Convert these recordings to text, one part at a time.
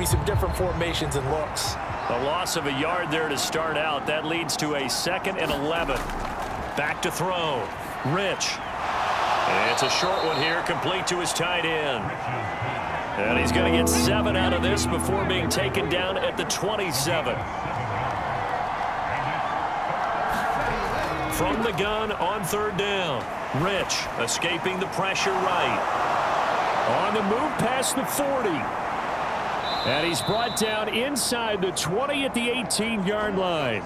maybe some different formations and looks. A loss of a yard there to start out. That leads to a 2nd and 11. Back to throw. Rich. And it's a short one here, complete to his tight end. And he's going to get 7 out of this before being taken down at the 27. From the gun on 3rd down. Rich escaping the pressure right. On the move past the 40. And he's brought down inside the 20 at the 18-yard line.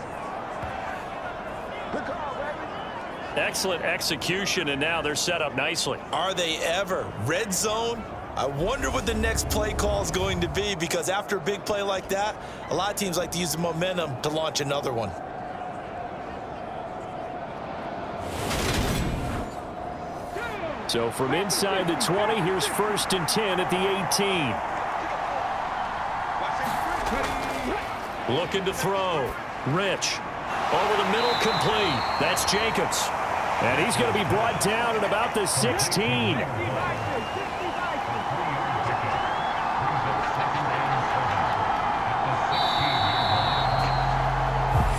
Excellent execution, and now they're set up nicely. Are they ever? Red zone? I wonder what the next play call is going to be, because after a big play like that, a lot of teams like to use the momentum to launch another one. So from inside the 20, here's 1st and 10 at the 18. Looking to throw. Rich. Over the middle, complete. That's Jacobs. And he's going to be brought down at about the 16.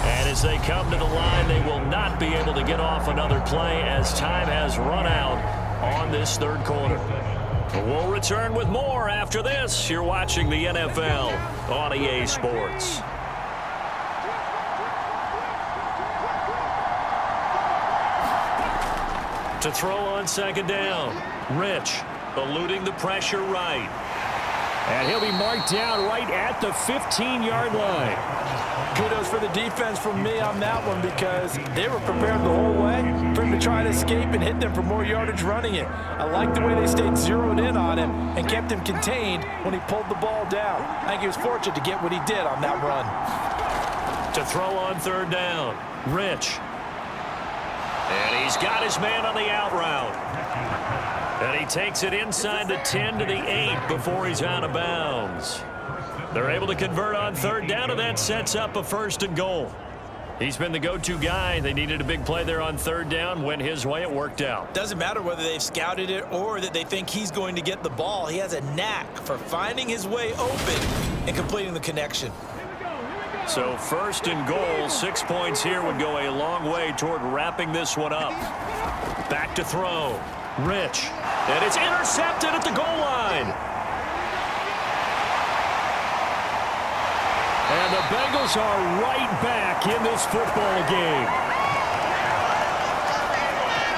And as they come to the line, they will not be able to get off another play as time has run out on this 3rd quarter. We'll return with more after this. You're watching the NFL on EA Sports. To throw on 2nd down. Rich eluding the pressure right. And he'll be marked down right at the 15-yard line. Kudos for the defense from me on that one, because they were prepared the whole way for him to try to escape and hit them for more yardage running it. I like the way they stayed zeroed in on him and kept him contained when he pulled the ball down. I think he was fortunate to get what he did on that run. To throw on 3rd down. Rich. And he's got his man on the out route. And he takes it inside the 10 to the 8 before he's out of bounds. They're able to convert on 3rd down, and that sets up a 1st and goal. He's been the go-to guy. They needed a big play there on 3rd down. Went his way. It worked out. Doesn't matter whether they've scouted it or that they think he's going to get the ball. He has a knack for finding his way open and completing the connection. So 1st and goal, 6 points here would go a long way toward wrapping this one up. Back to throw. Rich. And it's intercepted at the goal line. And the Bengals are right back in this football game.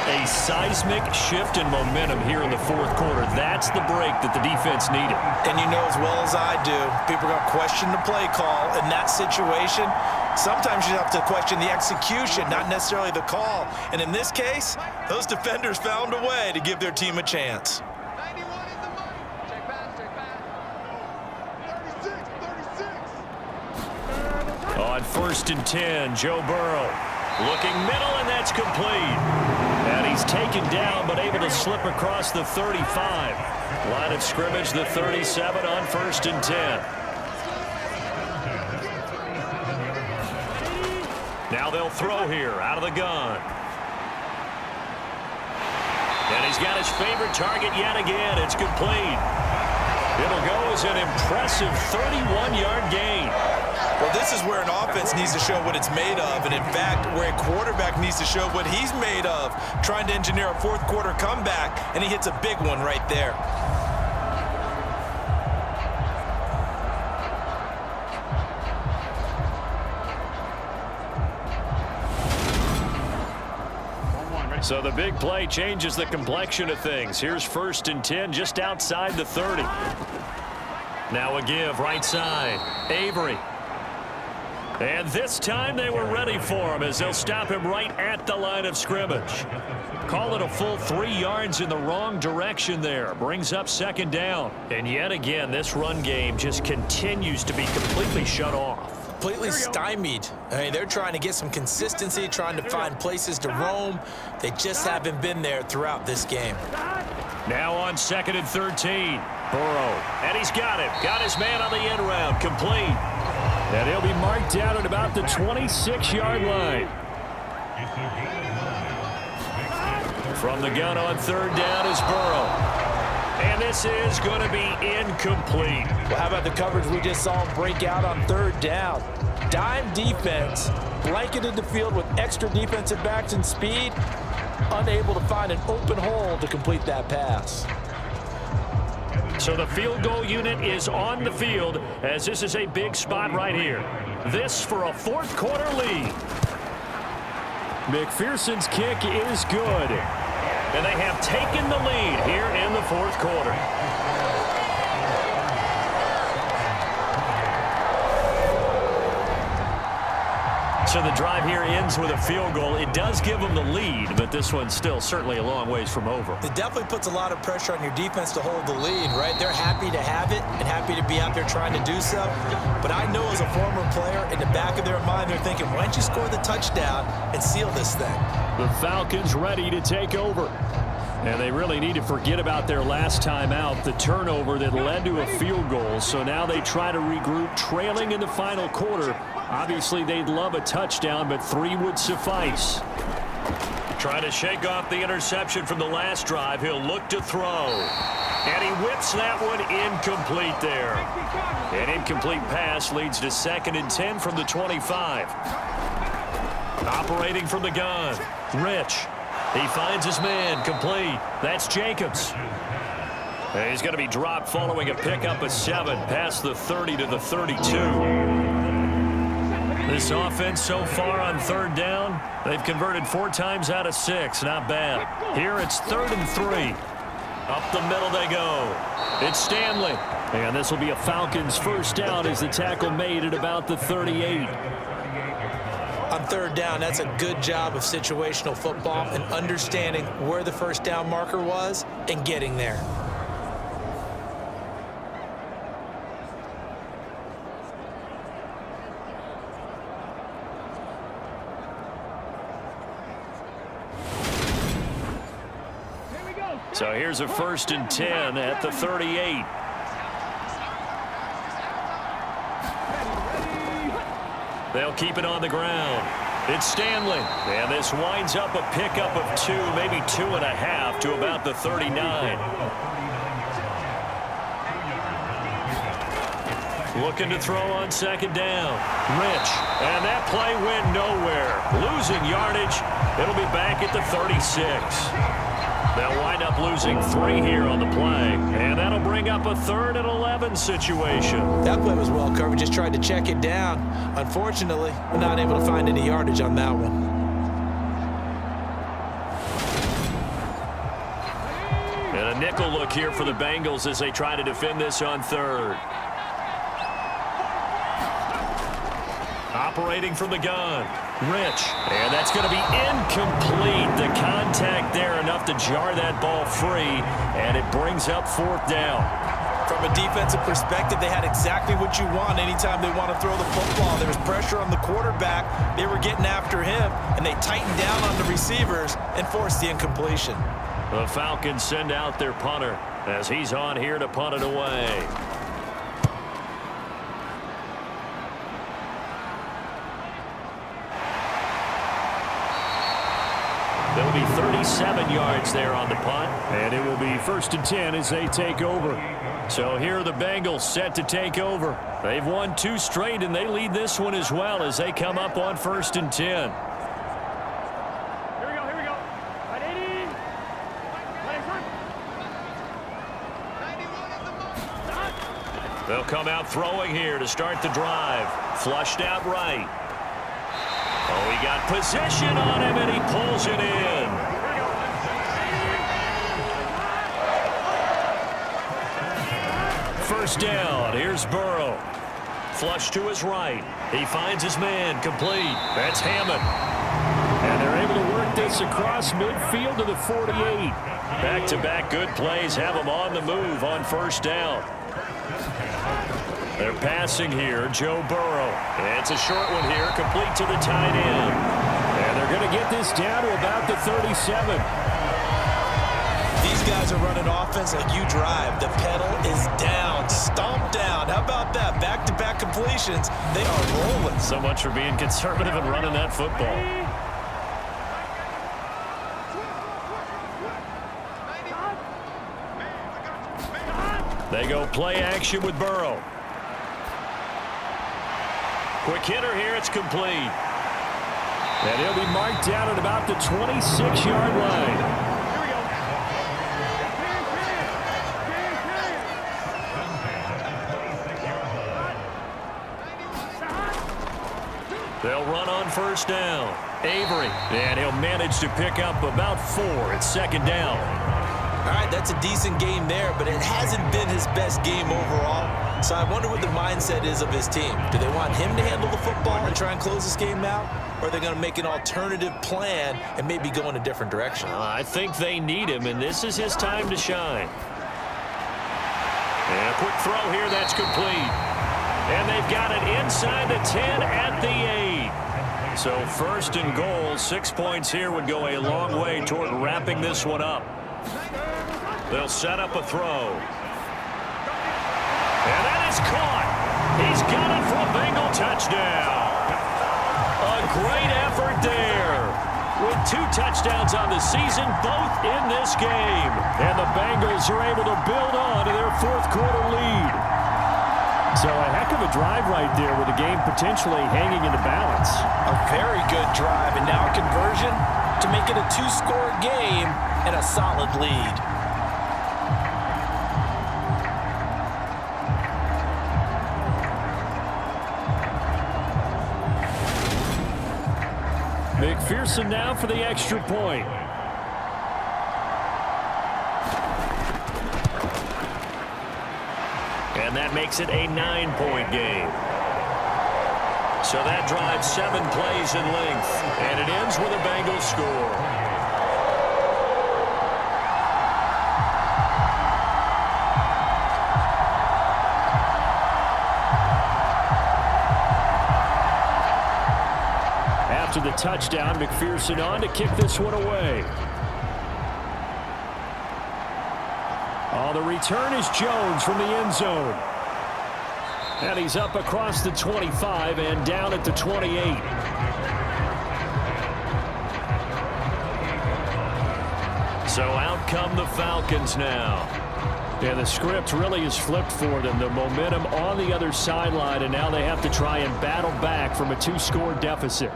A seismic shift in momentum here in the 4th quarter. That's the break that the defense needed. And you know as well as I do, people are going to question the play call in that situation. Sometimes you have to question the execution, not necessarily the call. And in this case, those defenders found a way to give their team a chance. 91 is the money. Check pass, check pass. 36. On 1st and 10, Joe Burrow looking middle, and that's complete. And he's taken down, but able to slip across the 35. Line of scrimmage, the 37 on 1st and 10. Now they'll throw here out of the gun. And he's got his favorite target yet again. It's complete. It'll go as an impressive 31-yard gain. Well, this is where an offense needs to show what it's made of, and in fact, where a quarterback needs to show what he's made of, trying to engineer a 4th quarter comeback, and he hits a big one right there. So the big play changes the complexion of things. Here's 1st and 10 just outside the 30. Now a give right side. Avery. And this time they were ready for him as they'll stop him right at the line of scrimmage. Call it a full 3 yards in the wrong direction there. Brings up 2nd down. And yet again, this run game just continues to be completely shut off. Completely stymied. I mean, they're trying to get some consistency, trying to find places to roam. They just haven't been there throughout this game. Now on 2nd and 13. Burrow. And he's got it. Got his man on the end round. Complete. And he'll be marked down at about the 26-yard line. From the gun on 3rd down is Burrow. And this is going to be incomplete. Well, how about the coverage we just saw break out on third down? Dime defense, blanketed the field with extra defensive backs and speed, unable to find an open hole to complete that pass. So the field goal unit is on the field as this is a big spot right here. This for a fourth quarter lead. McPherson's kick is good. And they have taken the lead here in the fourth quarter. So the drive here ends with a field goal. It does give them the lead, but this one's still certainly a long ways from over. It definitely puts a lot of pressure on your defense to hold the lead, right? They're happy to have it and happy to be out there trying to do so. But I know as a former player, in the back of their mind, they're thinking, why don't you score the touchdown and seal this thing? The Falcons ready to take over. And they really need to forget about their last time out, the turnover that led to a field goal. So now they try to regroup, trailing in the final quarter. Obviously, they'd love a touchdown, but 3 would suffice. Trying to shake off the interception from the last drive. He'll look to throw. And he whips that one incomplete there. An incomplete pass leads to 2nd and 10 from the 25. Operating from the gun, Rich. He finds his man, complete. That's Jacobs. And he's going to be dropped following a pickup of 7 past the 30 to the 32. This offense so far on third down, they've converted 4 times out of 6. Not bad. Here it's 3rd and 3. Up the middle they go. It's Stanley. And this will be a Falcons first down as the tackle made at about the 38. On third down, that's a good job of situational football and understanding where the first down marker was and getting there. So here's a 1st and 10 at the 38. They'll keep it on the ground. It's Stanley. And this winds up a pickup of 2, maybe 2.5 to about the 39. Looking to throw on 2nd down. Rich. And that play went nowhere. Losing yardage. It'll be back at the 36. They'll wind up losing 3 here on the play. And that'll bring up a 3rd and 11 situation. That play was well covered. Just tried to check it down. Unfortunately, we're not able to find any yardage on that one. And a nickel look here for the Bengals as they try to defend this on 3rd. Operating from the gun. Rich. And that's going to be incomplete. The contact there enough to jar that ball free. And it brings up 4th down. From a defensive perspective, they had exactly what you want anytime they want to throw the football. There was pressure on the quarterback. They were getting after him, and they tightened down on the receivers and forced the incompletion. The Falcons send out their punter as he's on here to punt it away. There'll be 37 yards there on the punt, and it will be 1st and 10 as they take over. So here are the Bengals set to take over. They've won 2 straight, and they lead this one as well as they come up on 1st and 10. Here we go, here we go. Right, 80. They'll come out throwing here to start the drive. Flushed out right. Oh, he got position on him, and he pulls it in. First down. Here's Burrow. Flush to his right. He finds his man. Complete. That's Hammond. And they're able to work this across midfield to the 48. Back-to-back good plays have them on the move on first down. They're passing here, Joe Burrow. And it's a short one here, complete to the tight end. And they're going to get this down to about the 37. These guys are running offense like you drive. The pedal is down, stomped down. How about that? Back-to-back completions. They are rolling. So much for being conservative and running that football. They go play action with Burrow. Quick hitter here. It's complete. And he'll be marked down at about the 26-yard line. They'll run on first down. Avery, and he'll manage to pick up about 4 at second down. All right, that's a decent game there, but it hasn't been his best game overall. So I wonder what the mindset is of his team. Do they want him to handle the football and try and close this game out? Or are they going to make an alternative plan and maybe go in a different direction? I think they need him, and this is his time to shine. And a quick throw here, that's complete. And they've got it inside the 10 at the 8. So first and goal, 6 points here would go a long way toward wrapping this one up. They'll set up a throw. And that is caught. He's got it for a Bengal touchdown. A great effort there. With 2 touchdowns on the season, both in this game. And the Bengals are able to build on to their fourth-quarter lead. So a heck of a drive right there with the game potentially hanging in the balance. A very good drive, and now a conversion to make it a 2-score game and a solid lead. McPherson now for the extra point. And that makes it a 9-point game. So that drives 7 plays in length. And it ends with a Bengals score. After the touchdown, McPherson on to kick this one away. Oh, the return is Jones from the end zone. And he's up across the 25 and down at the 28. So out come the Falcons now. And the script really is flipped for them. The momentum on the other sideline, and now they have to try and battle back from a 2-score deficit.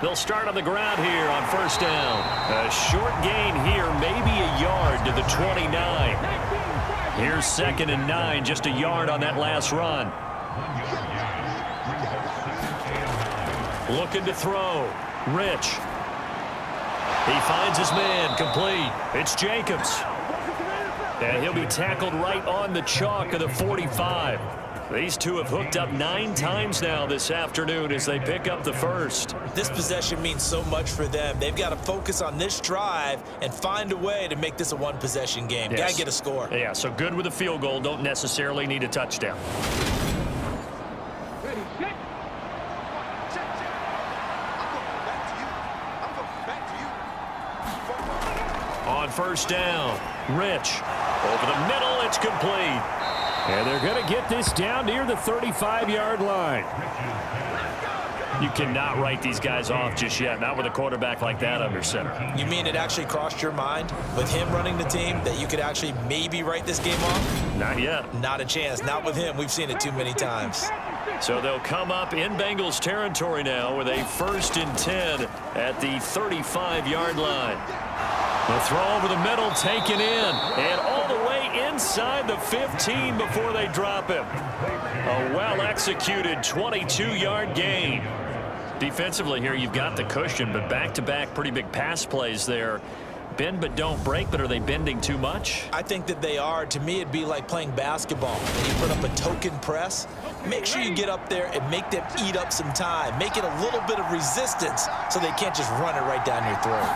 They'll start on the ground here on first down. A short gain here, maybe a yard to the 29. Here's 2nd and 9, just a yard on that last run. Looking to throw. Rich. He finds his man, complete. It's Jacobs. And he'll be tackled right on the chalk of the 45. These two have hooked up 9 times now this afternoon as they pick up the first. This possession means so much for them. They've got to focus on this drive and find a way to make this a 1-possession game. Yes. Got to get a score. Yeah, so good with a field goal. Don't necessarily need a touchdown. On first down, Rich. Over the middle, it's complete. And they're going to get this down near the 35-yard line. You cannot write these guys off just yet, not with a quarterback like that under center. You mean it actually crossed your mind with him running the team that you could actually maybe write this game off? Not yet. Not a chance. Not with him. We've seen it too many times. So they'll come up in Bengals territory now with a 1st and 10 at the 35-yard line. The throw over the middle, taken in, and all the way inside the 15 before they drop him. A well-executed 22-yard gain. Defensively here, you've got the cushion, but back-to-back pretty big pass plays there. Bend but don't break, but are they bending too much? I think that they are. To me, it'd be like playing basketball. When you put up a token press, make sure you get up there and make them eat up some time. Make it a little bit of resistance so they can't just run it right down your throat.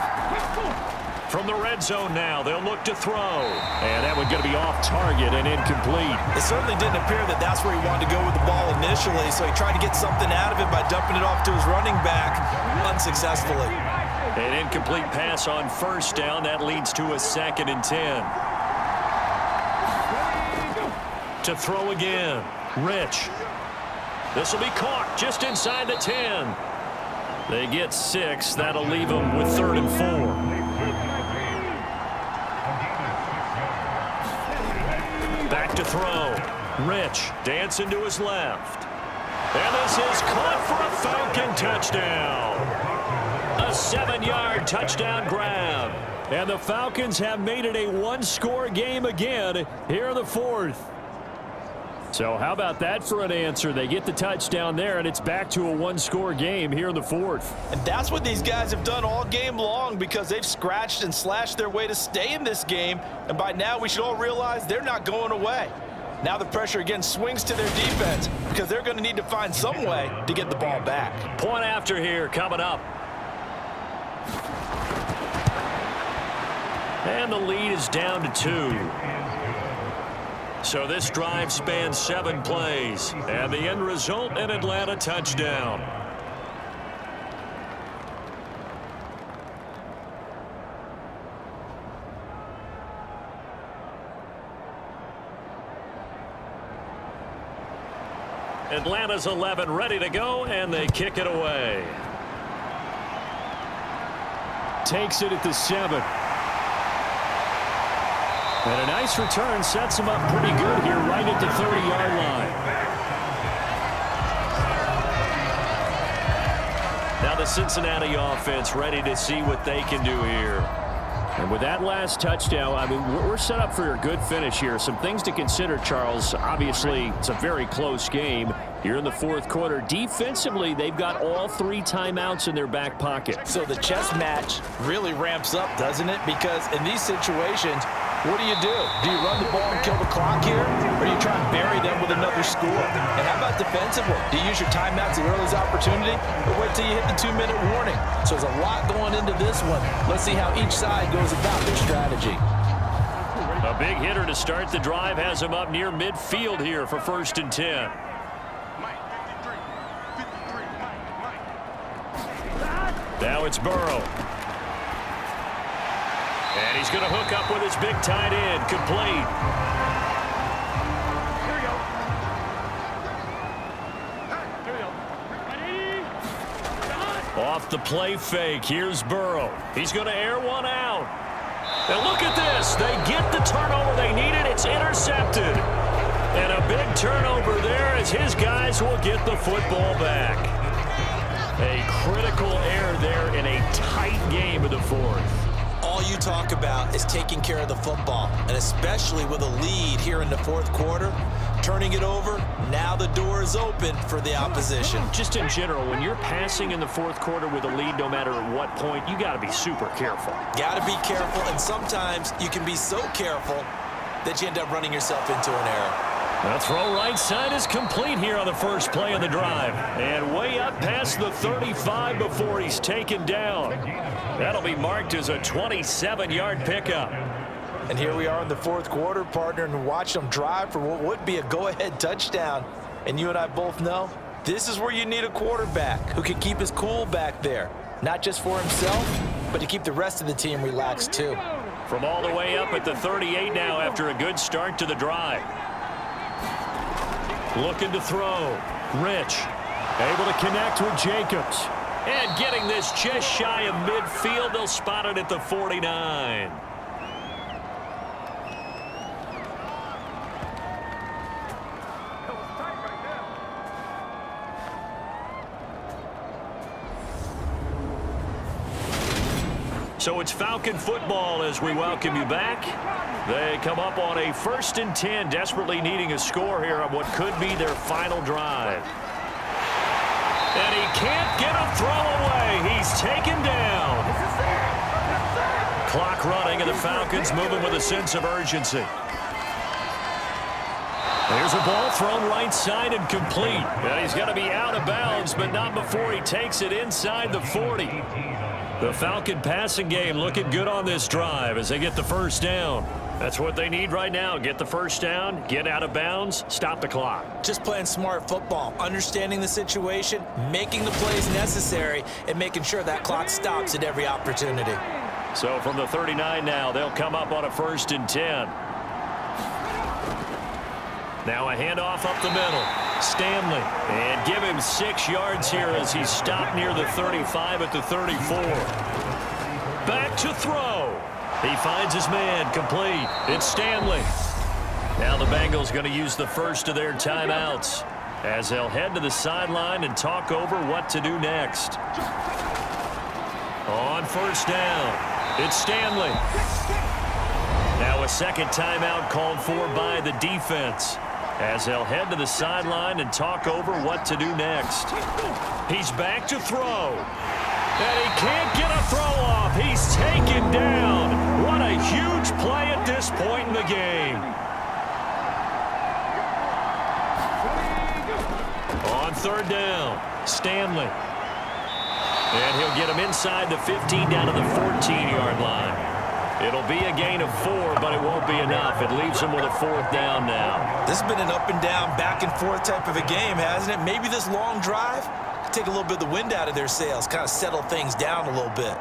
From the red zone now, they'll look to throw. And that one's going to be off target and incomplete. It certainly didn't appear that that's where he wanted to go with the ball initially, so he tried to get something out of it by dumping it off to his running back unsuccessfully. An incomplete pass on first down. That leads to a 2nd and 10. To throw again. Rich. This will be caught just inside the 10. They get 6. That'll leave them with 3rd and 4. Back to throw. Rich dancing to his left. And this is caught for a Falcon touchdown. A 7-yard touchdown grab. And the Falcons have made it a one-score game again here in the 4th. So how about that for an answer? They get the touchdown there, and it's back to a one-score game here in the 4th. And that's what these guys have done all game long, because they've scratched and slashed their way to stay in this game. And by now, we should all realize they're not going away. Now the pressure again swings to their defense, because they're going to need to find some way to get the ball back. Point after here coming up. And the lead is down to 2. So this drive spans 7 plays, and the end result, an Atlanta touchdown. Atlanta's 11 ready to go, and they kick it away. Takes it at the 7. And a nice return sets him up pretty good here right at the 30-yard line. Now the Cincinnati offense ready to see what they can do here. And with that last touchdown, I mean, we're set up for a good finish here. Some things to consider, Charles. Obviously, it's a very close game here in the 4th quarter. Defensively, they've got all 3 timeouts in their back pocket. So the chess match really ramps up, doesn't it? Because in these situations, what do? Do you run the ball and kill the clock here, or do you try and bury them with another score? And how about defensively? Do you use your timeouts at the earliest opportunity, or wait till you hit the 2-minute warning? So there's a lot going into this one. Let's see how each side goes about their strategy. A big hitter to start the drive has him up near midfield here for 1st and 10. Now it's Burrow. And he's going to hook up with his big tight end. Complete. Off the play fake. Here's Burrow. He's going to air one out. And look at this. They get the turnover they needed. It's intercepted. And a big turnover there as his guys will get the football back. A critical error there in a tight game of the 4th. All you talk about is taking care of the football, and especially with a lead here in the 4th quarter, turning it over, now the door is open for the opposition. Just in general, when you're passing in the 4th quarter with a lead, no matter at what point, you got to be super careful. Got to be careful, and sometimes you can be so careful that you end up running yourself into an error. The throw right side is complete here on the first play of the drive. And way up past the 35 before he's taken down. That'll be marked as a 27-yard pickup. And here we are in the 4th quarter, partner, and watch them drive for what would be a go-ahead touchdown. And you and I both know this is where you need a quarterback who can keep his cool back there. Not just for himself, but to keep the rest of the team relaxed too. From all the way up at the 38 now after a good start to the drive. Looking to throw. Rich able to connect with Jacobs. And getting this just shy of midfield. They'll spot it at the 49. So it's Falcon football as we welcome you back. They come up on a 1st and 10, desperately needing a score here on what could be their final drive. And he can't get a throw away. He's taken down. Clock running, and the Falcons moving with a sense of urgency. There's a ball thrown right side and complete. And he's got to be out of bounds, but not before he takes it inside the 40. The Falcon passing game looking good on this drive as they get the first down. That's what they need right now. Get the first down, get out of bounds, stop the clock. Just playing smart football, understanding the situation, making the plays necessary, and making sure that clock stops at every opportunity. So from the 39 now, they'll come up on a 1st and 10. Now a handoff up the middle. Stanley. And give him 6 yards here as he's stopped near the 35 at the 34. Back to throw. He finds his man, complete. It's Stanley. Now the Bengals going to use the first of their timeouts as they'll head to the sideline and talk over what to do next. On first down, it's Stanley. Now a second timeout called for by the defense as they'll head to the sideline and talk over what to do next. He's back to throw. And he can't get a throw off. He's taken down. What a huge play at this point in the game. On third down, Stanley. And he'll get him inside the 15 down to the 14-yard line. It'll be a gain of 4, but it won't be enough. It leaves him with a 4th down now. This has been an up and down, back and forth type of a game, hasn't it? Maybe this long drive could take a little bit of the wind out of their sails, kind of settle things down a little bit.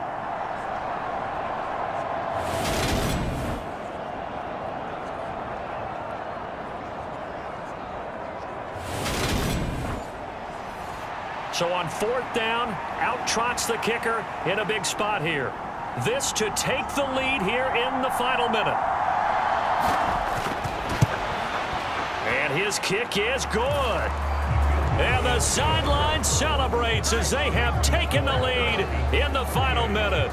So on 4th down, out trots the kicker in a big spot here. This to take the lead here in the final minute. And his kick is good. And the sideline celebrates as they have taken the lead in the final minute.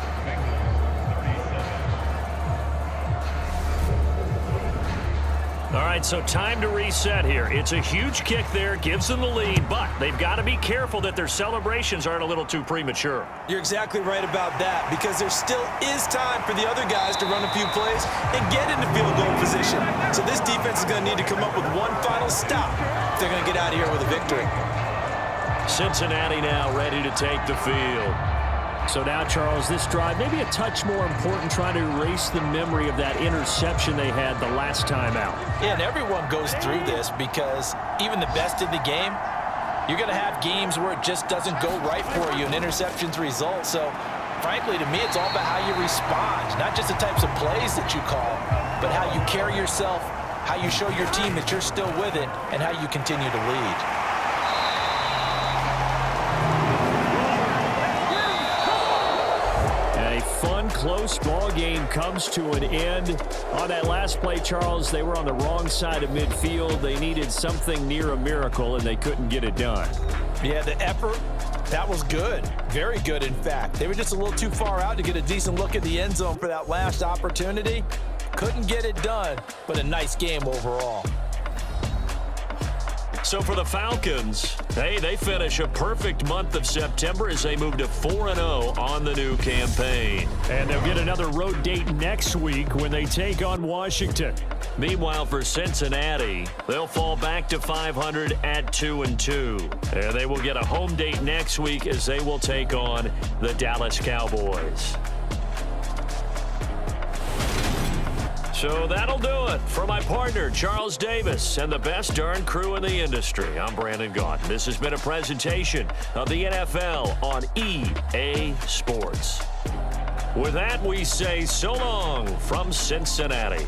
All right, so time to reset here. It's a huge kick there, gives them the lead, but they've got to be careful that their celebrations aren't a little too premature. You're exactly right about that, because there still is time for the other guys to run a few plays and get into field goal position. So this defense is going to need to come up with one final stop if they're going to get out of here with a victory. Cincinnati now ready to take the field. So now, Charles, this drive maybe a touch more important, trying to erase the memory of that interception they had the last time out. Yeah, and everyone goes through this because even the best in the game, you're going to have games where it just doesn't go right for you and interceptions result. So, frankly, to me, it's all about how you respond, not just the types of plays that you call, but how you carry yourself, how you show your team that you're still with it, and how you continue to lead. Fun, close ball game comes to an end. On that last play, Charles, they were on the wrong side of midfield. They needed something near a miracle, and they couldn't get it done. Yeah, the effort, that was good. Very good, in fact. They were just a little too far out to get a decent look at the end zone for that last opportunity. Couldn't get it done, but a nice game overall. So for the Falcons, hey, they finish a perfect month of September as they move to 4-0 on the new campaign. And they'll get another road date next week when they take on Washington. Meanwhile, for Cincinnati, they'll fall back to 500 at 2-2. And they will get a home date next week as they will take on the Dallas Cowboys. So that'll do it. For my partner, Charles Davis, and the best darn crew in the industry, I'm Brandon Gaunt. This has been a presentation of the NFL on EA Sports. With that, we say so long from Cincinnati.